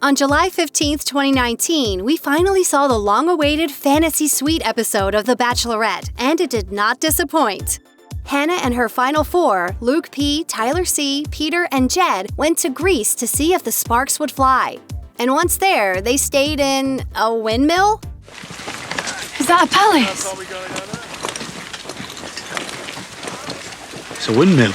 On July 15th, 2019, we finally saw the long-awaited Fantasy Suite episode of The Bachelorette, and it did not disappoint. Hannah and her final four, Luke P., Tyler C., Peter, and Jed, went to Greece to see if the sparks would fly. And once there, they stayed in a windmill? Is that a palace? It's a windmill.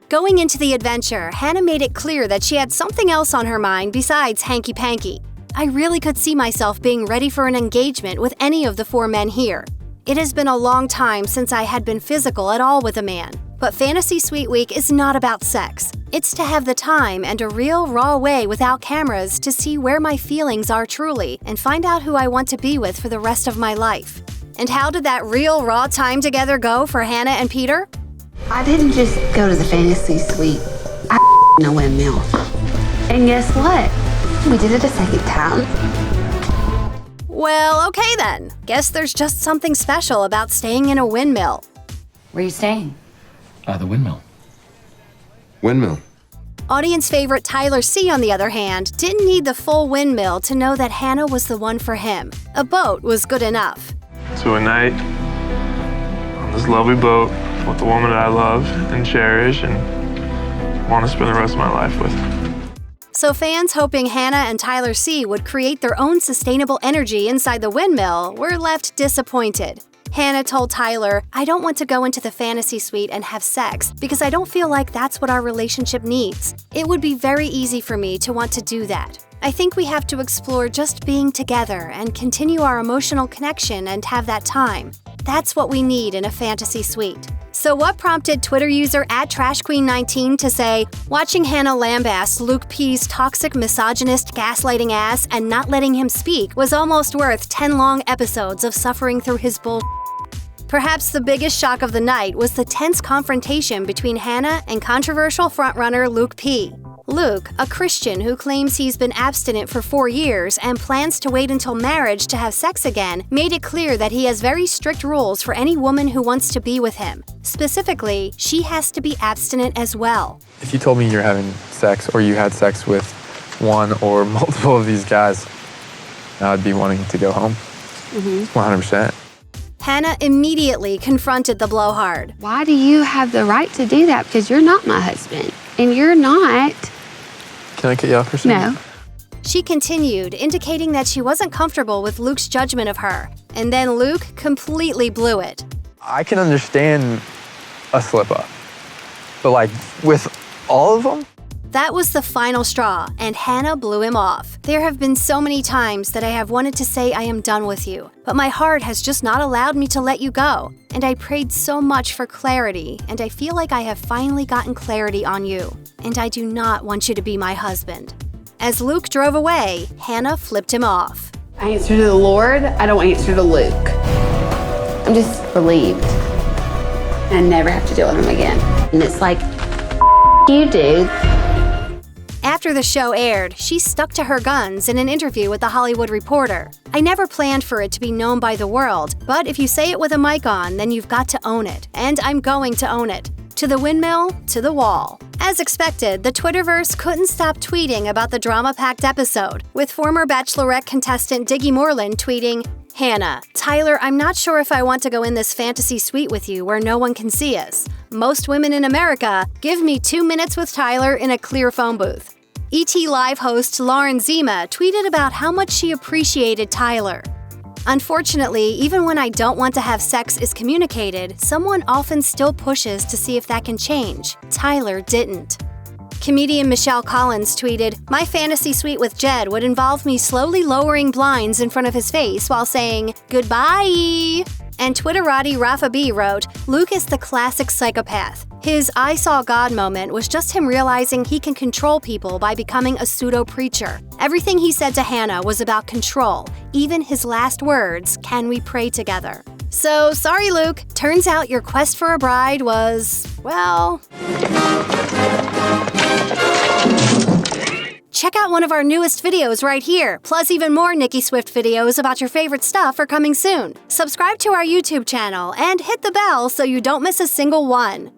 Going into the adventure, Hannah made it clear that she had something else on her mind besides hanky-panky. I really could see myself being ready for an engagement with any of the four men here. It has been a long time since I had been physical at all with a man. But Fantasy Suite Week is not about sex. It's to have the time and a real, raw way without cameras to see where my feelings are truly and find out who I want to be with for the rest of my life. And how did that real, raw time together go for Hannah and Peter? I didn't just go to the Fantasy Suite. I in a windmill. And guess what? We did it a second time. Well, okay then. Guess there's just something special about staying in a windmill. Where are you staying? The windmill. Windmill. Audience favorite Tyler C., on the other hand, didn't need the full windmill to know that Hannah was the one for him. A boat was good enough. So a night on this lovely boat with the woman that I love and cherish and want to spend the rest of my life with. So fans hoping Hannah and Tyler C. would create their own sustainable energy inside the windmill were left disappointed. Hannah told Tyler, "I don't want to go into the fantasy suite and have sex because I don't feel like that's what our relationship needs. It would be very easy for me to want to do that. I think we have to explore just being together and continue our emotional connection and have that time. That's what we need in a fantasy suite." So what prompted Twitter user @TrashQueen19 to say, "Watching Hannah lambast Luke P.'s toxic misogynist gaslighting ass and not letting him speak was almost worth 10 long episodes of suffering through his bull." Perhaps the biggest shock of the night was the tense confrontation between Hannah and controversial frontrunner Luke P. Luke, a Christian who claims he's been abstinent for 4 years and plans to wait until marriage to have sex again, made it clear that he has very strict rules for any woman who wants to be with him. Specifically, she has to be abstinent as well. If you told me you're having sex or you had sex with one or multiple of these guys, I'd be wanting to go home. 100%. Hannah immediately confronted the blowhard. Why do you have the right to do that? Because you're not my husband. And you're not. Can I cut you off for a second? No. She continued, indicating that she wasn't comfortable with Luke's judgment of her. And then Luke completely blew it. I can understand a slip up, but like with all of them? That was the final straw, and Hannah blew him off. There have been so many times that I have wanted to say I am done with you, but my heart has just not allowed me to let you go. And I prayed so much for clarity, and I feel like I have finally gotten clarity on you. And I do not want you to be my husband. As Luke drove away, Hannah flipped him off. I answer to the Lord. I don't answer to Luke. I'm just relieved. I never have to deal with him again. And it's like, you dude. After the show aired, she stuck to her guns in an interview with The Hollywood Reporter. "I never planned for it to be known by the world, but if you say it with a mic on, then you've got to own it, and I'm going to own it. To the windmill, to the wall." As expected, the Twitterverse couldn't stop tweeting about the drama-packed episode, with former Bachelorette contestant DIGGY Moreland tweeting, "Hannah, Tyler, I'm not sure if I want to go in this fantasy suite with you where no one can see us. Most women in America, give me 2 minutes with Tyler in a clear phone booth." ET Live host Lauren Zima tweeted about how much she appreciated Tyler. "Unfortunately, even when I don't want to have sex is communicated, someone often still pushes to see if that can change. Tyler didn't." Comedian Michelle Collins tweeted, "My fantasy suite with Jed would involve me slowly lowering blinds in front of his face while saying, 'Goodbye!'" And Twitterati Rafa B wrote, "Luke is the classic psychopath. His I saw God moment was just him realizing he can control people by becoming a pseudo-preacher. Everything he said to Hannah was about control. Even his last words, 'Can we pray together?' So, sorry Luke, turns out your quest for a bride was, well..." Check out one of our newest videos right here, plus even more Nicki Swift videos about your favorite stuff are coming soon. Subscribe to our YouTube channel and hit the bell so you don't miss a single one.